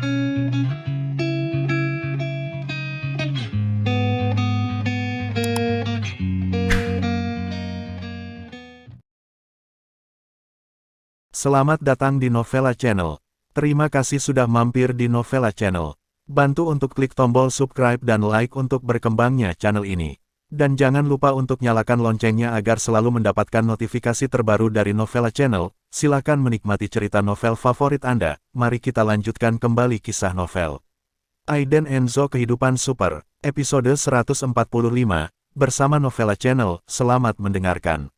Selamat datang di Novella Channel. Terima kasih sudah mampir di Novella Channel. Bantu untuk klik tombol subscribe dan like untuk berkembangnya channel ini. Dan jangan lupa untuk nyalakan loncengnya agar selalu mendapatkan notifikasi terbaru dari Novella Channel. Silakan menikmati cerita novel favorit Anda. Mari kita lanjutkan kembali kisah novel Aiden Enzo Kehidupan Super, episode 145, bersama Novella Channel. Selamat mendengarkan.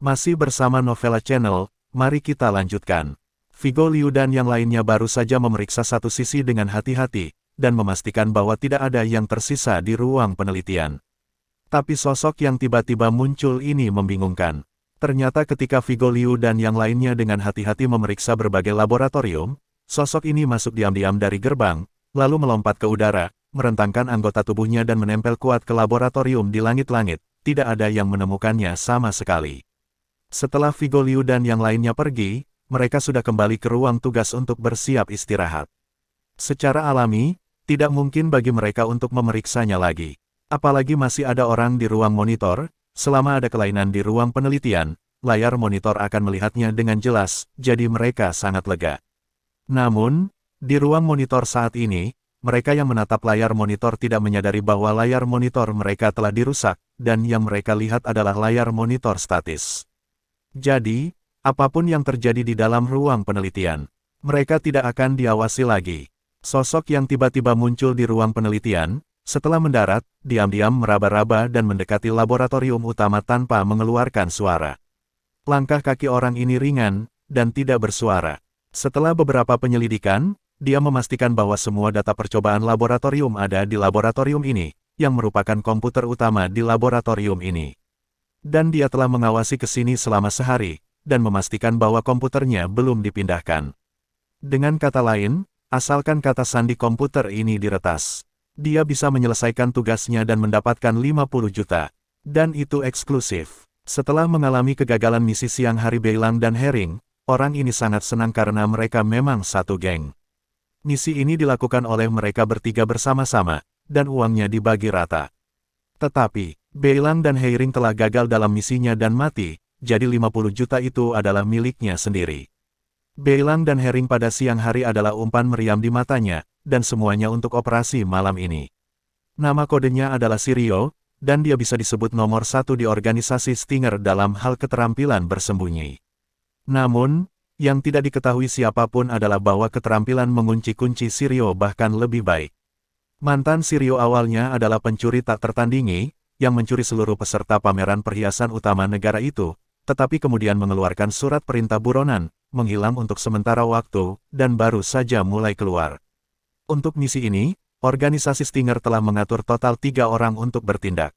Masih bersama Novella Channel, mari kita lanjutkan. Vigo Liu dan yang lainnya baru saja memeriksa satu sisi dengan hati-hati, dan memastikan bahwa tidak ada yang tersisa di ruang penelitian. Tapi sosok yang tiba-tiba muncul ini membingungkan. Ternyata ketika Vigo Liu dan yang lainnya dengan hati-hati memeriksa berbagai laboratorium, sosok ini masuk diam-diam dari gerbang, lalu melompat ke udara, merentangkan anggota tubuhnya dan menempel kuat ke laboratorium di langit-langit. Tidak ada yang menemukannya sama sekali. Setelah Vigo Liu dan yang lainnya pergi, mereka sudah kembali ke ruang tugas untuk bersiap istirahat. Secara alami, tidak mungkin bagi mereka untuk memeriksanya lagi. Apalagi masih ada orang di ruang monitor, selama ada kelainan di ruang penelitian, layar monitor akan melihatnya dengan jelas, jadi mereka sangat lega. Namun, di ruang monitor saat ini, mereka yang menatap layar monitor tidak menyadari bahwa layar monitor mereka telah dirusak, dan yang mereka lihat adalah layar monitor statis. Jadi, apapun yang terjadi di dalam ruang penelitian, mereka tidak akan diawasi lagi. Sosok yang tiba-tiba muncul di ruang penelitian, setelah mendarat, diam-diam meraba-raba dan mendekati laboratorium utama tanpa mengeluarkan suara. Langkah kaki orang ini ringan, dan tidak bersuara. Setelah beberapa penyelidikan, dia memastikan bahwa semua data percobaan laboratorium ada di laboratorium ini, yang merupakan komputer utama di laboratorium ini. Dan dia telah mengawasi ke sini selama sehari, dan memastikan bahwa komputernya belum dipindahkan. Dengan kata lain, asalkan kata sandi komputer ini diretas, dia bisa menyelesaikan tugasnya dan mendapatkan 50 juta. Dan itu eksklusif. Setelah mengalami kegagalan misi siang hari Beilang dan Herring, orang ini sangat senang karena mereka memang satu geng. Misi ini dilakukan oleh mereka bertiga bersama-sama, dan uangnya dibagi rata. Tetapi, Beilang dan Herring telah gagal dalam misinya dan mati, jadi 50 juta itu adalah miliknya sendiri. Beilang dan Herring pada siang hari adalah umpan meriam di matanya, dan semuanya untuk operasi malam ini. Nama kodenya adalah Sirio, dan dia bisa disebut nomor 1 di organisasi Stinger dalam hal keterampilan bersembunyi. Namun, yang tidak diketahui siapapun adalah bahwa keterampilan mengunci kunci Sirio bahkan lebih baik. Mantan Sirio awalnya adalah pencuri tak tertandingi, yang mencuri seluruh peserta pameran perhiasan utama negara itu, tetapi kemudian mengeluarkan surat perintah buronan, menghilang untuk sementara waktu, dan baru saja mulai keluar. Untuk misi ini, organisasi Stinger telah mengatur total 3 orang untuk bertindak.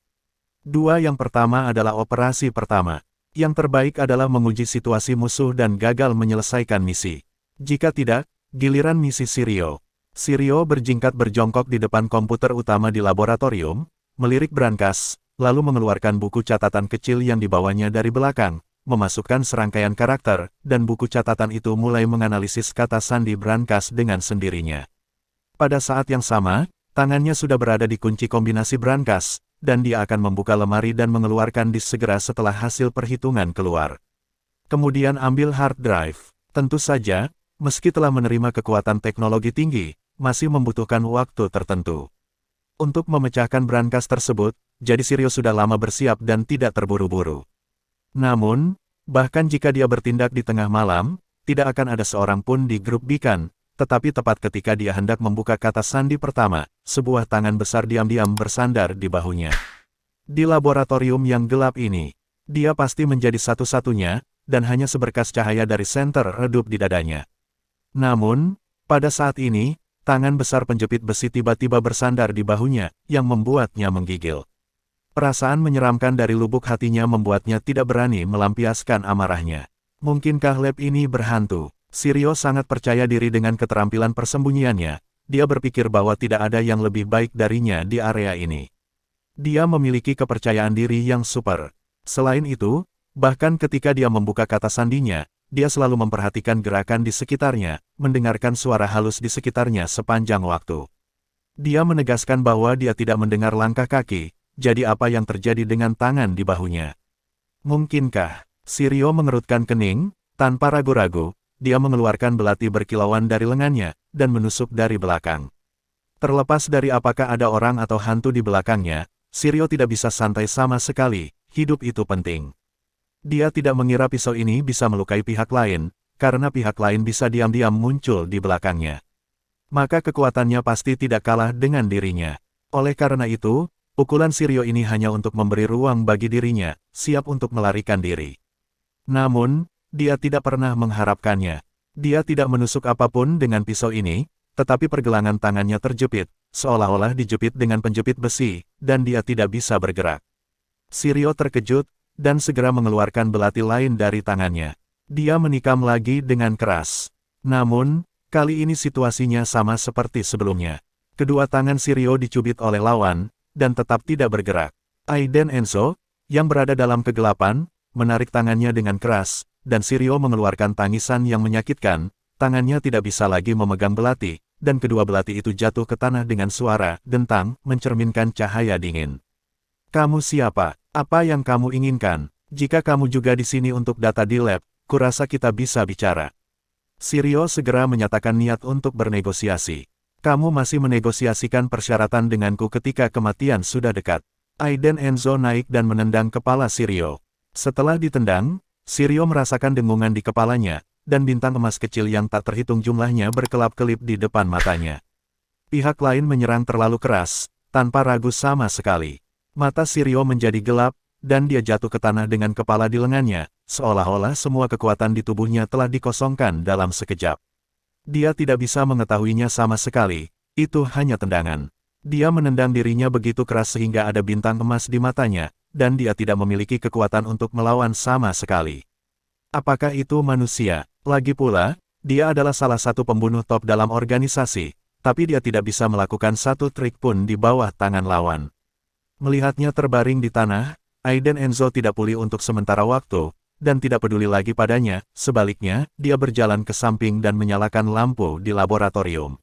2 yang pertama adalah operasi pertama. Yang terbaik adalah menguji situasi musuh dan gagal menyelesaikan misi. Jika tidak, giliran misi Sirio. Sirio berjingkat berjongkok di depan komputer utama di laboratorium, melirik brankas, lalu mengeluarkan buku catatan kecil yang dibawanya dari belakang, memasukkan serangkaian karakter, dan buku catatan itu mulai menganalisis kata sandi brankas dengan sendirinya. Pada saat yang sama, tangannya sudah berada di kunci kombinasi brankas, dan dia akan membuka lemari dan mengeluarkan disk segera setelah hasil perhitungan keluar. Kemudian ambil hard drive. Tentu saja, meski telah menerima kekuatan teknologi tinggi, masih membutuhkan waktu tertentu. Untuk memecahkan brankas tersebut, jadi Sirio sudah lama bersiap dan tidak terburu-buru. Namun, bahkan jika dia bertindak di tengah malam, tidak akan ada seorang pun di grup Beacon, tetapi tepat ketika dia hendak membuka kata sandi pertama, sebuah tangan besar diam-diam bersandar di bahunya. Di laboratorium yang gelap ini, dia pasti menjadi satu-satunya, dan hanya seberkas cahaya dari senter redup di dadanya. Namun, pada saat ini, tangan besar penjepit besi tiba-tiba bersandar di bahunya, yang membuatnya menggigil. Perasaan menyeramkan dari lubuk hatinya membuatnya tidak berani melampiaskan amarahnya. Mungkinkah lab ini berhantu? Sirio sangat percaya diri dengan keterampilan persembunyiannya. Dia berpikir bahwa tidak ada yang lebih baik darinya di area ini. Dia memiliki kepercayaan diri yang super. Selain itu, bahkan ketika dia membuka kata sandinya, dia selalu memperhatikan gerakan di sekitarnya, mendengarkan suara halus di sekitarnya sepanjang waktu. Dia menegaskan bahwa dia tidak mendengar langkah kaki, jadi apa yang terjadi dengan tangan di bahunya? Mungkinkah? Shiryo mengerutkan kening, tanpa ragu-ragu, dia mengeluarkan belati berkilauan dari lengannya, dan menusuk dari belakang. Terlepas dari apakah ada orang atau hantu di belakangnya, Shiryo tidak bisa santai sama sekali, hidup itu penting. Dia tidak mengira pisau ini bisa melukai pihak lain, karena pihak lain bisa diam-diam muncul di belakangnya. Maka kekuatannya pasti tidak kalah dengan dirinya. Oleh karena itu, pukulan Shiryo ini hanya untuk memberi ruang bagi dirinya, siap untuk melarikan diri. Namun, dia tidak pernah mengharapkannya. Dia tidak menusuk apapun dengan pisau ini, tetapi pergelangan tangannya terjepit, seolah-olah dijepit dengan penjepit besi, dan dia tidak bisa bergerak. Shiryo terkejut, dan segera mengeluarkan belati lain dari tangannya. Dia menikam lagi dengan keras. Namun, kali ini situasinya sama seperti sebelumnya. Kedua tangan Shiryo dicubit oleh lawan, dan tetap tidak bergerak. Aiden Enzo, yang berada dalam kegelapan, menarik tangannya dengan keras, dan Shiryo mengeluarkan tangisan yang menyakitkan, tangannya tidak bisa lagi memegang belati, dan kedua belati itu jatuh ke tanah dengan suara dentang, mencerminkan cahaya dingin. Kamu siapa? Apa yang kamu inginkan? Jika kamu juga di sini untuk data di lab, kurasa kita bisa bicara. Shiryo segera menyatakan niat untuk bernegosiasi. Kamu masih menegosiasikan persyaratan denganku ketika kematian sudah dekat. Aiden Enzo naik dan menendang kepala Shiryo. Setelah ditendang, Shiryo merasakan dengungan di kepalanya, dan bintang emas kecil yang tak terhitung jumlahnya berkelap-kelip di depan matanya. Pihak lain menyerang terlalu keras, tanpa ragu sama sekali. Mata Shiryo menjadi gelap, dan dia jatuh ke tanah dengan kepala di lengannya, seolah-olah semua kekuatan di tubuhnya telah dikosongkan dalam sekejap. Dia tidak bisa mengetahuinya sama sekali, itu hanya tendangan. Dia menendang dirinya begitu keras sehingga ada bintang emas di matanya, dan dia tidak memiliki kekuatan untuk melawan sama sekali. Apakah itu manusia? Lagi pula, dia adalah salah satu pembunuh top dalam organisasi, tapi dia tidak bisa melakukan satu trik pun di bawah tangan lawan. Melihatnya terbaring di tanah, Aiden Enzo tidak pulih untuk sementara waktu, dan tidak peduli lagi padanya, sebaliknya, dia berjalan ke samping dan menyalakan lampu di laboratorium.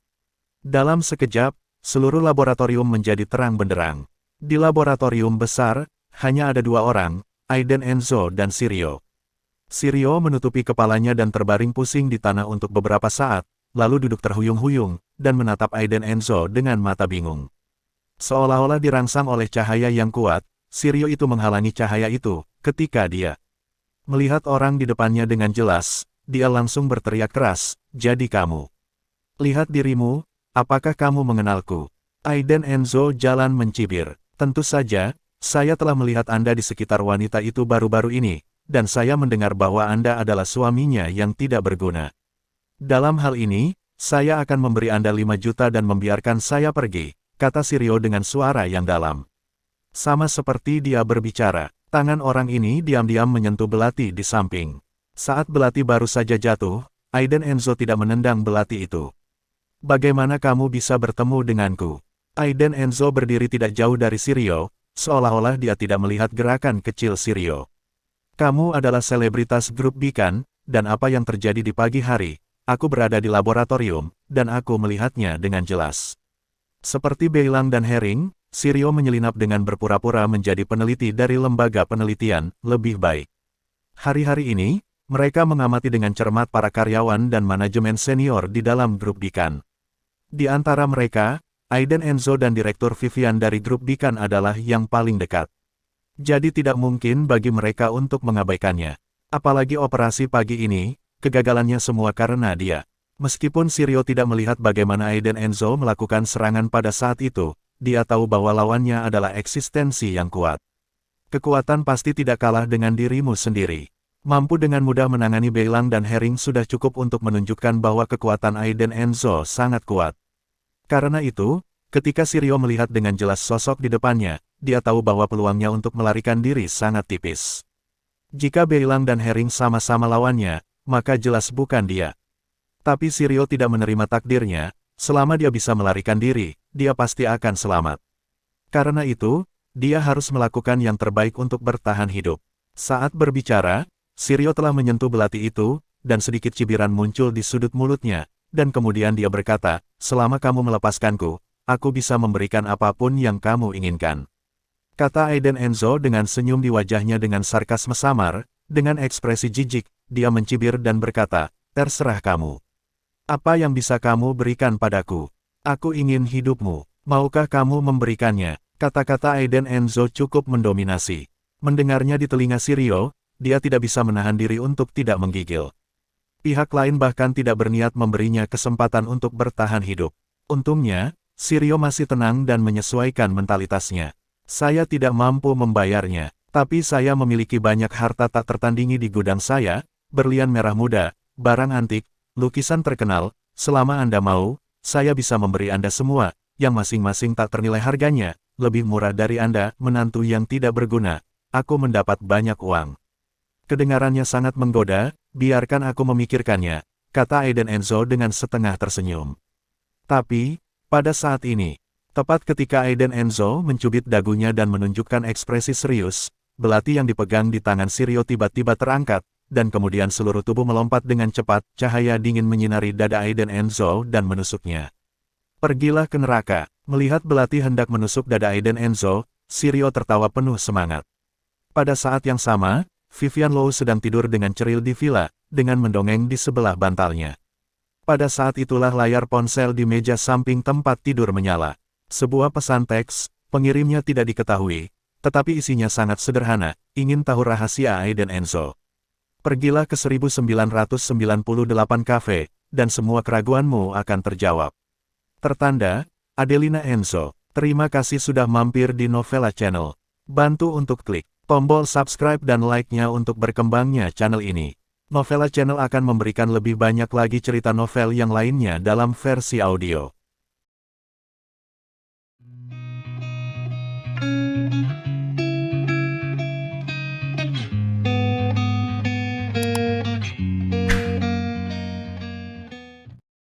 Dalam sekejap, seluruh laboratorium menjadi terang benderang. Di laboratorium besar, hanya ada dua orang, Aiden Enzo dan Shiryo. Shiryo menutupi kepalanya dan terbaring pusing di tanah untuk beberapa saat, lalu duduk terhuyung-huyung, dan menatap Aiden Enzo dengan mata bingung. Seolah-olah dirangsang oleh cahaya yang kuat, Shiryo itu menghalangi cahaya itu, ketika dia melihat orang di depannya dengan jelas, dia langsung berteriak keras, jadi kamu. Lihat dirimu, apakah kamu mengenalku? Aiden Enzo jalan mencibir. Tentu saja, saya telah melihat Anda di sekitar wanita itu baru-baru ini, dan saya mendengar bahwa Anda adalah suaminya yang tidak berguna. Dalam hal ini, saya akan memberi Anda 5 juta dan membiarkan saya pergi, kata Shiryo dengan suara yang dalam. Sama seperti dia berbicara, tangan orang ini diam-diam menyentuh belati di samping. Saat belati baru saja jatuh, Aiden Enzo tidak menendang belati itu. Bagaimana kamu bisa bertemu denganku? Aiden Enzo berdiri tidak jauh dari Shiryo, seolah-olah dia tidak melihat gerakan kecil Shiryo. Kamu adalah selebritas grup Bikan, dan apa yang terjadi di pagi hari, aku berada di laboratorium, dan aku melihatnya dengan jelas. Seperti Beilang dan Herring, Shiryo menyelinap dengan berpura-pura menjadi peneliti dari lembaga penelitian, lebih baik. Hari-hari ini, mereka mengamati dengan cermat para karyawan dan manajemen senior di dalam grup Bikan. Di antara mereka, Aiden Enzo dan Direktur Vivian dari grup Bikan adalah yang paling dekat. Jadi tidak mungkin bagi mereka untuk mengabaikannya. Apalagi operasi pagi ini, kegagalannya semua karena dia. Meskipun Shiryo tidak melihat bagaimana Aiden Enzo melakukan serangan pada saat itu, dia tahu bahwa lawannya adalah eksistensi yang kuat. Kekuatan pasti tidak kalah dengan dirimu sendiri. Mampu dengan mudah menangani Beilang dan Herring sudah cukup untuk menunjukkan bahwa kekuatan Aiden Enzo sangat kuat. Karena itu, ketika Shiryo melihat dengan jelas sosok di depannya, dia tahu bahwa peluangnya untuk melarikan diri sangat tipis. Jika Beilang dan Herring sama-sama lawannya, maka jelas bukan dia. Tapi Shiryo tidak menerima takdirnya, selama dia bisa melarikan diri, dia pasti akan selamat. Karena itu, dia harus melakukan yang terbaik untuk bertahan hidup. Saat berbicara, Shiryo telah menyentuh belati itu, dan sedikit cibiran muncul di sudut mulutnya, dan kemudian dia berkata, selama kamu melepaskanku, aku bisa memberikan apapun yang kamu inginkan. Kata Aiden Enzo dengan senyum di wajahnya dengan sarkasme samar, dengan ekspresi jijik, dia mencibir dan berkata, terserah kamu. Apa yang bisa kamu berikan padaku? Aku ingin hidupmu. Maukah kamu memberikannya? Kata-kata Aiden Enzo cukup mendominasi. Mendengarnya di telinga Shiryo, dia tidak bisa menahan diri untuk tidak menggigil. Pihak lain bahkan tidak berniat memberinya kesempatan untuk bertahan hidup. Untungnya, Shiryo masih tenang dan menyesuaikan mentalitasnya. Saya tidak mampu membayarnya, tapi saya memiliki banyak harta tak tertandingi di gudang saya, berlian merah muda, barang antik, lukisan terkenal, selama Anda mau, saya bisa memberi Anda semua, yang masing-masing tak ternilai harganya, lebih murah dari Anda, menantu yang tidak berguna. Aku mendapat banyak uang. Kedengarannya sangat menggoda, biarkan aku memikirkannya, kata Aiden Enzo dengan setengah tersenyum. Tapi, pada saat ini, tepat ketika Aiden Enzo mencubit dagunya dan menunjukkan ekspresi serius, belati yang dipegang di tangan Shiryo tiba-tiba terangkat, dan kemudian seluruh tubuh melompat dengan cepat, cahaya dingin menyinari dada Aiden Enzo dan menusuknya. Pergilah ke neraka. Melihat belati hendak menusuk dada Aiden Enzo, Shiryo tertawa penuh semangat. Pada saat yang sama, Vivian Low sedang tidur dengan ceril di villa, dengan mendongeng di sebelah bantalnya. Pada saat itulah layar ponsel di meja samping tempat tidur menyala. Sebuah pesan teks, pengirimnya tidak diketahui, tetapi isinya sangat sederhana, ingin tahu rahasia Aiden Enzo. Pergilah ke 1998 cafe, dan semua keraguanmu akan terjawab. Tertanda, Adelina Enzo. Terima kasih sudah mampir di Novella Channel. Bantu untuk klik tombol subscribe dan like-nya untuk berkembangnya channel ini. Novella Channel akan memberikan lebih banyak lagi cerita novel yang lainnya dalam versi audio.